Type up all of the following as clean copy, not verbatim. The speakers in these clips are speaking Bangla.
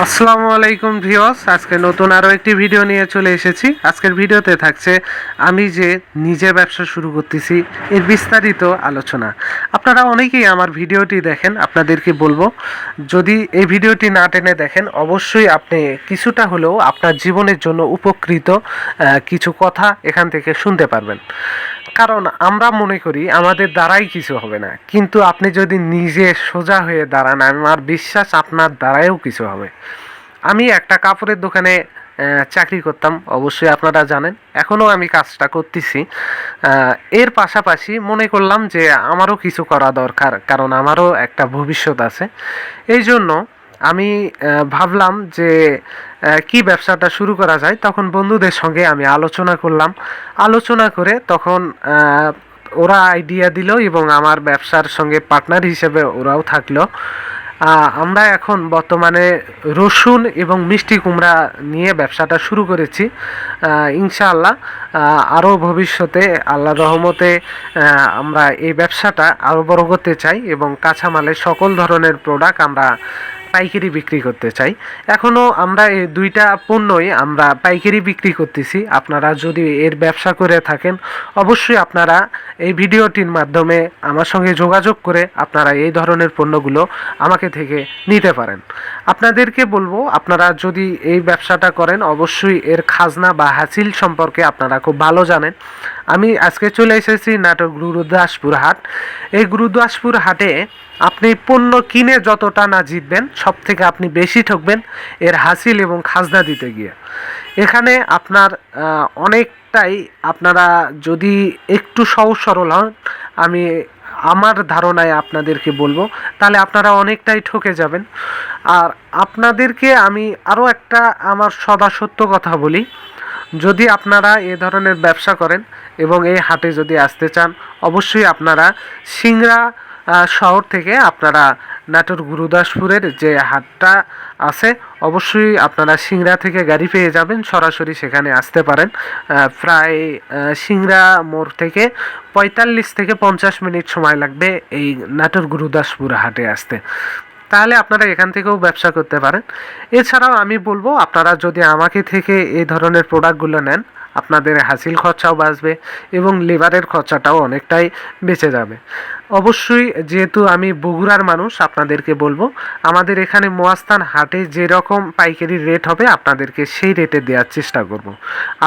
আসসালামু আলাইকুম ভিউয়ার্স, আজকে নতুন আরও একটি ভিডিও নিয়ে চলে এসেছি। আজকের ভিডিওতে থাকছে আমি যে নিজে ব্যবসা শুরু করতেছি এর বিস্তারিত আলোচনা। আপনারা অনেকেই আমার ভিডিওটি দেখেন, আপনাদেরকে বলবো যদি এই ভিডিওটি না টেনে দেখেন অবশ্যই আপনি কিছুটা হলেও আপনার জীবনের জন্য উপকৃত কিছু কথা এখান থেকে শুনতে পারবেন। কারণ আমরা মনে করি আমাদের দ্বারাই কিছু হবে না, কিন্তু আপনি যদি নিজে সোজা হয়ে দাঁড়ান আমার বিশ্বাস আপনার দ্বারাইও কিছু হবে। আমি একটা কাপড়ের দোকানে চাকরি করতাম, অবশ্যই আপনারা জানেন, এখনও আমি কাজটা করতেছি। এর পাশাপাশি মনে করলাম যে আমারও কিছু করা দরকার, কারণ আমারও একটা ভবিষ্যৎ আছে। এই জন্য আমি ভাবলাম যে কি ব্যবসাটা শুরু করা যায়। তখন বন্ধুদের সঙ্গে আমি আলোচনা করলাম, আলোচনা করে তখন ওরা আইডিয়া দিল এবং আমার ব্যবসার সঙ্গে পার্টনার হিসেবে ওরাও থাকলো। আমরা এখন বর্তমানে রসুন এবং মিষ্টি কুমড়া নিয়ে ব্যবসাটা শুরু করেছি। ইনশাআল্লাহ আরও ভবিষ্যতে আল্লাহর রহমতে আমরা এই ব্যবসাটা আরও বড় করতে চাই এবং কাঁচামালের সকল ধরনের প্রোডাক্ট আমরা পাইকারি বিক্রি করতে চাই। এখনও আমরা এই দুইটা পণ্যই আমরা পাইকারি বিক্রি করতেছি। আপনারা যদি এর ব্যবসা করে থাকেন অবশ্যই আপনারা এই ভিডিওটির মাধ্যমে আমার সঙ্গে যোগাযোগ করে আপনারা এই ধরনের পণ্যগুলো আমাকে থেকে নিতে পারেন। আপনাদেরকে বলবো আপনারা যদি এই ব্যবসাটা করেন অবশ্যই এর খাজনা বা হাসিল সম্পর্কে আপনারা খুব ভালো জানেন। আমি আজকে চলে এসেছি নাটোর গুরুদাসপুর হাট। এই গুরুদাসপুর হাটে আপনি পণ্য কিনে যতটা না জিতবেন সব থেকে আপনি বেশি ঠকবেন এর হাসিল এবং খাজনা দিতে গিয়ে। এখানে আপনার অনেকটাই আপনারা যদি একটু সহজ সরল হন, আমি আমার ধারণায় আপনাদেরকে বলবো, তাহলে আপনারা অনেকটাই ঠকে যাবেন। আর আপনাদেরকে আমি আরও একটা আমার সদা সত্য কথা বলি, যদি আপনারা এ ধরনের ব্যবসা করেন এবং এই হাটে যদি আসতে চান অবশ্যই আপনারা সিংড়া শহর থেকে আপনারা নাটোর গুরুদাসপুরের যে হাটটা আছে অবশ্যই আপনারা সিংড়া থেকে গাড়ি পেয়ে যাবেন, সরাসরি সেখানে আসতে পারেন। প্রায় সিংড়া মোড় থেকে 45 থেকে 50 মিনিট সময় লাগবে এই নাটোর গুরুদাসপুর হাটে আসতে। তাহলে আপনারা এখান থেকেও ব্যবসা করতে পারেন। এছাড়াও আমি বলবো আপনারা যদি আমাকে থেকে এই ধরনের প্রোডাক্টগুলো নেন আপনাদের হাসিল খরচাও বাঁচবে এবং লেবারের খরচাটাও অনেকটাই বেঁচে যাবে। অবশ্যই যেহেতু আমি বগুড়ার মানুষ আপনাদেরকে বলবো আমাদের এখানে মোয়াস্তান হাটে যেরকম পাইকারি রেট হবে আপনাদেরকে সেই রেটে দেওয়ার চেষ্টা করব।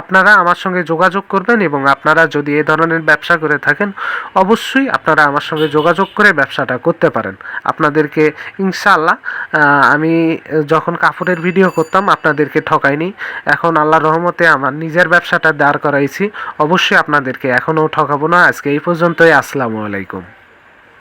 আপনারা আমার সঙ্গে যোগাযোগ করবেন এবং আপনারা যদি এ ধরনের ব্যবসা করে থাকেন অবশ্যই আপনারা আমার সঙ্গে যোগাযোগ করে ব্যবসাটা করতে পারেন। আপনাদেরকে ইনশাআল্লাহ আমি যখন কাপড়ের ভিডিও করতাম আপনাদেরকে ঠকাইনি, এখন আল্লাহর রহমতে আমার নিজের ব্যবসাটা দাঁড় করাইছি, অবশ্যই আপনাদেরকে এখনও ঠকাবো না। আজকে এই পর্যন্তই, আসসালামু আলাইকুম।